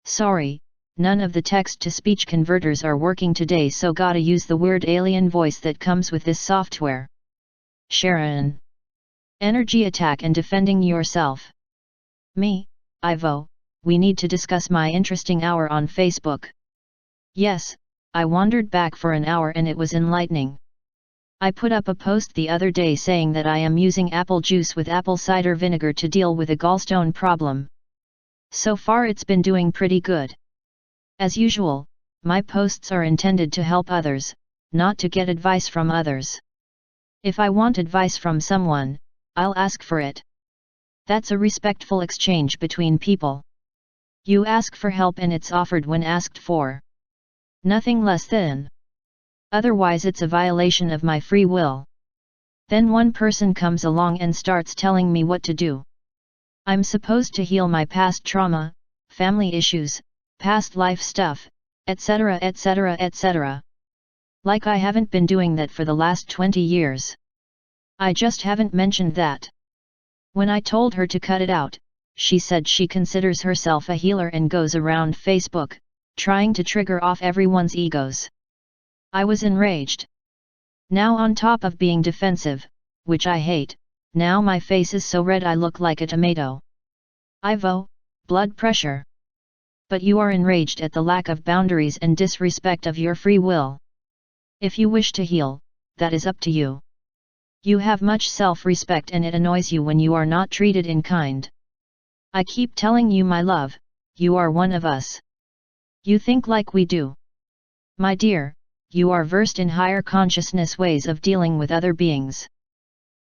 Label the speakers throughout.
Speaker 1: Sorry, none of the text-to-speech converters are working today, so gotta use the weird alien voice that comes with this software. Sharon. Energy attack and defending yourself. Me, Ivo, we need to discuss my interesting hour on Facebook. Yes, I wandered back for an hour and it was enlightening. I put up a post the other day saying that I am using apple juice with apple cider vinegar to deal with a gallstone problem. So far it's been doing pretty good. As usual, my posts are intended to help others, not to get advice from others. If I want advice from someone, I'll ask for it. That's a respectful exchange between people. You ask for help and it's offered when asked for. Nothing less than. Otherwise it's a violation of my free will. Then one person comes along and starts telling me what to do. I'm supposed to heal my past trauma, family issues, past life stuff, etc., etc., etc. Like I haven't been doing that for the last 20 years. I just haven't mentioned that. When I told her to cut it out, she said she considers herself a healer and goes around Facebook, trying to trigger off everyone's egos. I was enraged. Now on top of being defensive, which I hate, now my face is so red I look like a tomato. Ivo, blood pressure. But you are enraged at the lack of boundaries and disrespect of your free will. If you wish to heal, that is up to you. You have much self-respect and it annoys you when you are not treated in kind. I keep telling you, my love, you are one of us. You think like we do. My dear, you are versed in higher consciousness ways of dealing with other beings.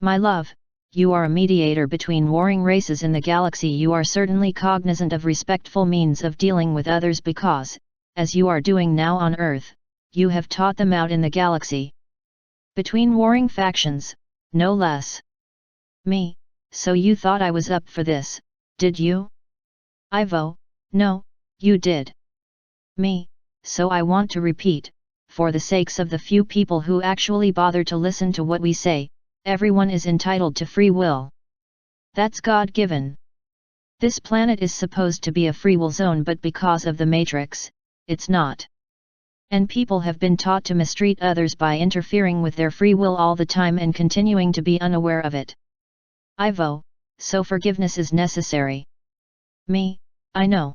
Speaker 1: My love, you are a mediator between warring races in the galaxy. You are certainly cognizant of respectful means of dealing with others because, as you are doing now on Earth, you have taught them out in the galaxy. Between warring factions, no less. Me, so you thought I was up for this, did you? Ivo, no, you did. Me, so I want to repeat, for the sakes of the few people who actually bother to listen to what we say, everyone is entitled to free will. That's God-given. This planet is supposed to be a free will zone, but because of the Matrix, it's not. And people have been taught to mistreat others by interfering with their free will all the time and continuing to be unaware of it. Ivo, so forgiveness is necessary. Me, I know.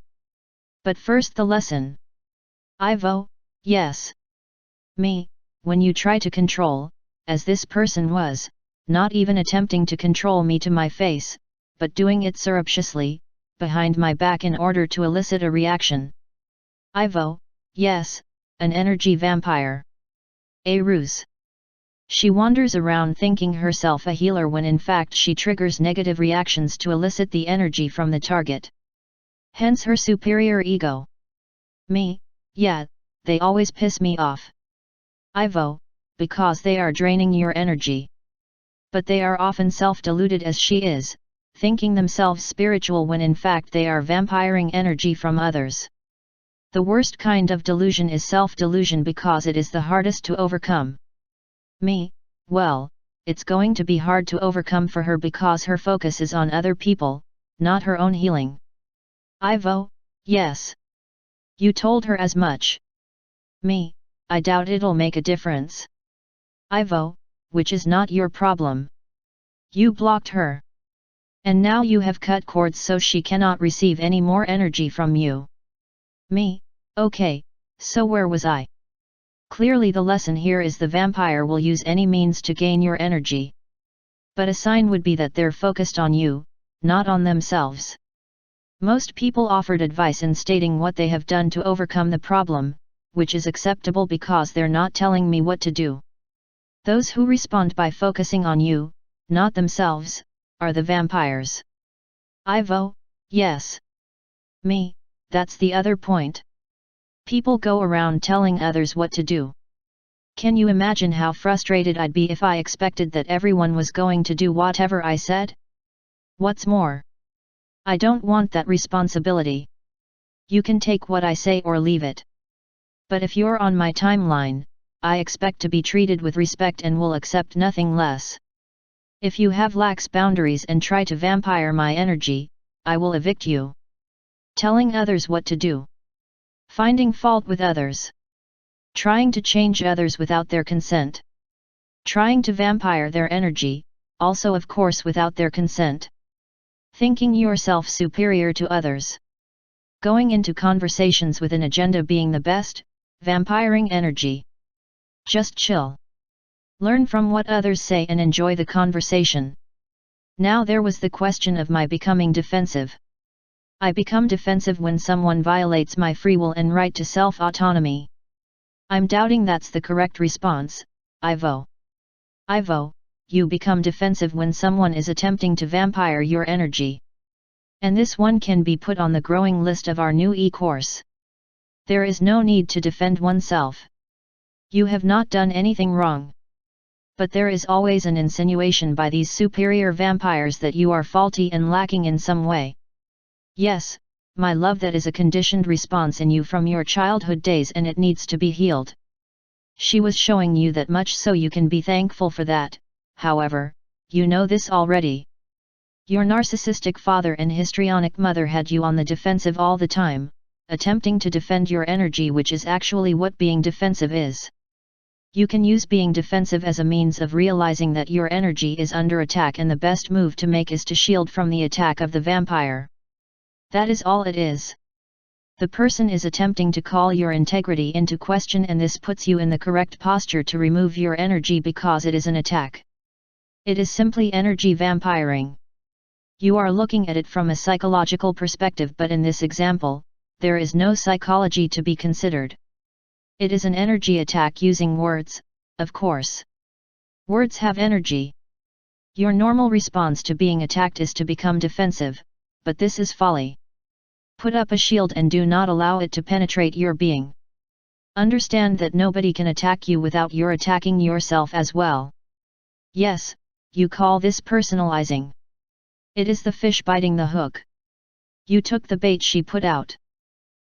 Speaker 1: But first the lesson. Ivo, yes. Me, when you try to control, as this person was, not even attempting to control me to my face, but doing it surreptitiously, behind my back in order to elicit a reaction. Ivo, yes, an energy vampire. A ruse. She wanders around thinking herself a healer when in fact she triggers negative reactions to elicit the energy from the target. Hence her superior ego. Me, yeah, they always piss me off. Ivo, because they are draining your energy. But they are often self-deluded as she is, thinking themselves spiritual when in fact they are vampiring energy from others. The worst kind of delusion is self-delusion because it is the hardest to overcome. Me, well, it's going to be hard to overcome for her because her focus is on other people, not her own healing. Ivo, yes. You told her as much. Me, I doubt it'll make a difference. Ivo, which is not your problem. You blocked her. And now you have cut cords so she cannot receive any more energy from you. Me, okay, so where was I? Clearly the lesson here is the vampire will use any means to gain your energy. But a sign would be that they're focused on you, not on themselves. Most people offered advice in stating what they have done to overcome the problem, which is acceptable because they're not telling me what to do. Those who respond by focusing on you, not themselves, are the vampires. Ivo, yes. Me, that's the other point. People go around telling others what to do. Can you imagine how frustrated I'd be if I expected that everyone was going to do whatever I said? What's more, I don't want that responsibility. You can take what I say or leave it. But if you're on my timeline, I expect to be treated with respect and will accept nothing less. If you have lax boundaries and try to vampire my energy, I will evict you. Telling others what to do. Finding fault with others. Trying to change others without their consent. Trying to vampire their energy, also of course without their consent. Thinking yourself superior to others. Going into conversations with an agenda being the best, vampiring energy. Just chill. Learn from what others say and enjoy the conversation. Now there was the question of my becoming defensive. I become defensive when someone violates my free will and right to self-autonomy. I'm doubting that's the correct response, Ivo. Ivo, you become defensive when someone is attempting to vampire your energy. And this one can be put on the growing list of our new e-course. There is no need to defend oneself. You have not done anything wrong. But there is always an insinuation by these superior vampires that you are faulty and lacking in some way. Yes, my love, that is a conditioned response in you from your childhood days and it needs to be healed. She was showing you that much, so you can be thankful for that. However, you know this already. Your narcissistic father and histrionic mother had you on the defensive all the time, attempting to defend your energy, which is actually what being defensive is. You can use being defensive as a means of realizing that your energy is under attack, and the best move to make is to shield from the attack of the vampire. That is all it is. The person is attempting to call your integrity into question, and this puts you in the correct posture to remove your energy because it is an attack. It is simply energy vampiring. You are looking at it from a psychological perspective, but in this example, there is no psychology to be considered. It is an energy attack using words, of course. Words have energy. Your normal response to being attacked is to become defensive, but this is folly. Put up a shield and do not allow it to penetrate your being. Understand that nobody can attack you without your attacking yourself as well. Yes, you call this personalizing. It is the fish biting the hook. You took the bait she put out.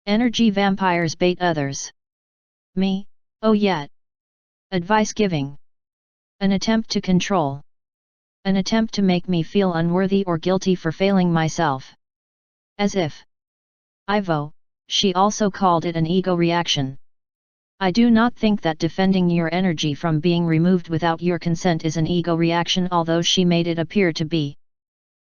Speaker 1: Energy vampires bait others. Me, oh yeah. Advice giving. An attempt to control. An attempt to make me feel unworthy or guilty for failing myself. As if. Ivo, she also called it an ego reaction. I do not think that defending your energy from being removed without your consent is an ego reaction, although she made it appear to be.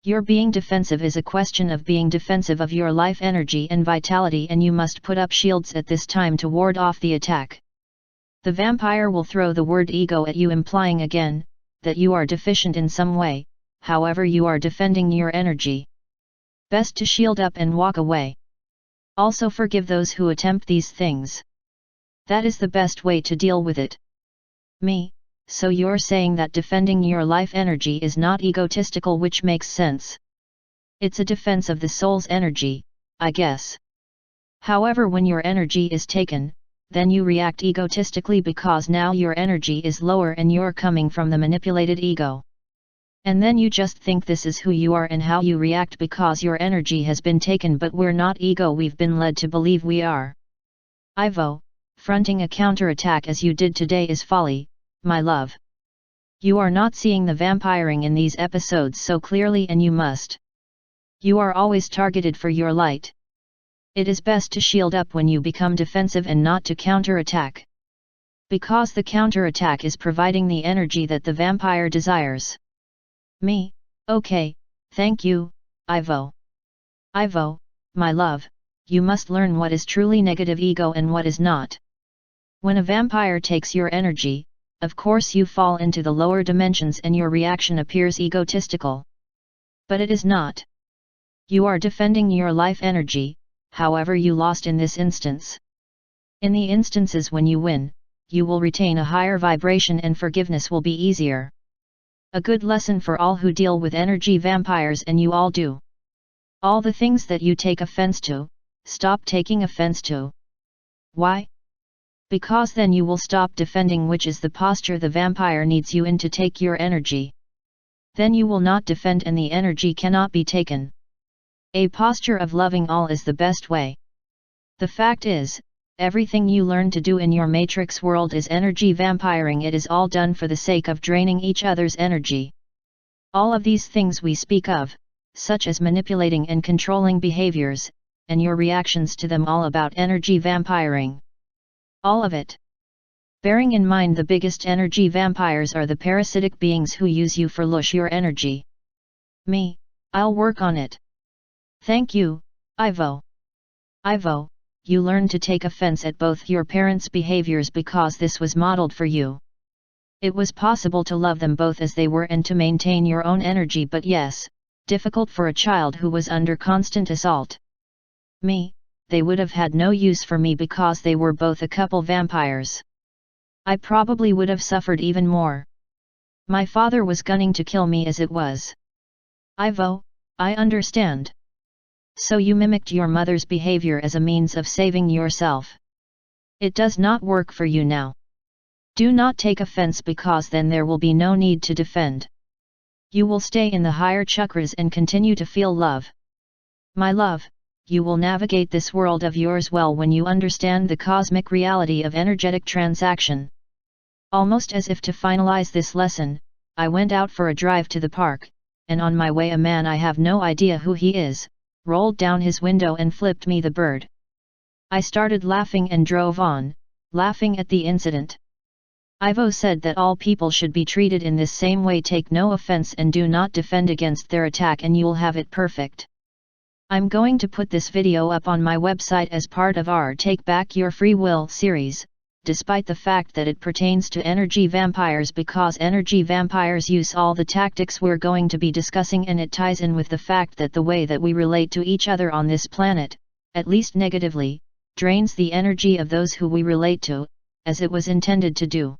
Speaker 1: Your being defensive is a question of being defensive of your life energy and vitality, and you must put up shields at this time to ward off the attack. The vampire will throw the word ego at you, implying again, that you are deficient in some way, however you are defending your energy. Best to shield up and walk away. Also forgive those who attempt these things. That is the best way to deal with it. Me, so you're saying that defending your life energy is not egotistical, which makes sense. It's a defense of the soul's energy, I guess. However, when your energy is taken, then you react egotistically because now your energy is lower and you're coming from the manipulated ego. And then you just think this is who you are and how you react because your energy has been taken, but we're not ego, we've been led to believe we are. Ivo, fronting a counterattack as you did today is folly, my love. You are not seeing the vampiring in these episodes so clearly, and you must. You are always targeted for your light. It is best to shield up when you become defensive and not to counterattack. Because the counterattack is providing the energy that the vampire desires. Me, okay, thank you, Ivo. Ivo, my love, you must learn what is truly negative ego and what is not. When a vampire takes your energy, of course you fall into the lower dimensions and your reaction appears egotistical. But it is not. You are defending your life energy, however you lost in this instance. In the instances when you win, you will retain a higher vibration and forgiveness will be easier. A good lesson for all who deal with energy vampires, and you all do. All the things that you take offense to, stop taking offense to. Why? Because then you will stop defending, which is the posture the vampire needs you in to take your energy. Then you will not defend and the energy cannot be taken. A posture of loving all is the best way. The fact is, everything you learn to do in your matrix world is energy vampiring. It is all done for the sake of draining each other's energy. All of these things we speak of, such as manipulating and controlling behaviors, and your reactions to them all about energy vampiring. All of it. Bearing in mind the biggest energy vampires are the parasitic beings who use you for your energy. Me, I'll work on it. Thank you, Ivo. Ivo, you learned to take offense at both your parents' behaviors because this was modeled for you. It was possible to love them both as they were and to maintain your own energy, but yes, difficult for a child who was under constant assault. Me, they would have had no use for me because they were both a couple vampires. I probably would have suffered even more. My father was gunning to kill me as it was. Ivo, I understand. So you mimicked your mother's behavior as a means of saving yourself. It does not work for you now. Do not take offense because then there will be no need to defend. You will stay in the higher chakras and continue to feel love. My love, you will navigate this world of yours well when you understand the cosmic reality of energetic transaction. Almost as if to finalize this lesson, I went out for a drive to the park, and on my way a man I have no idea who he is, rolled down his window and flipped me the bird. I started laughing and drove on, laughing at the incident. Ivo said that all people should be treated in this same way. Take no offense and do not defend against their attack and you'll have it perfect. I'm going to put this video up on my website as part of our Take Back Your Free Will series, despite the fact that it pertains to energy vampires because energy vampires use all the tactics we're going to be discussing, and it ties in with the fact that the way that we relate to each other on this planet, at least negatively, drains the energy of those who we relate to, as it was intended to do.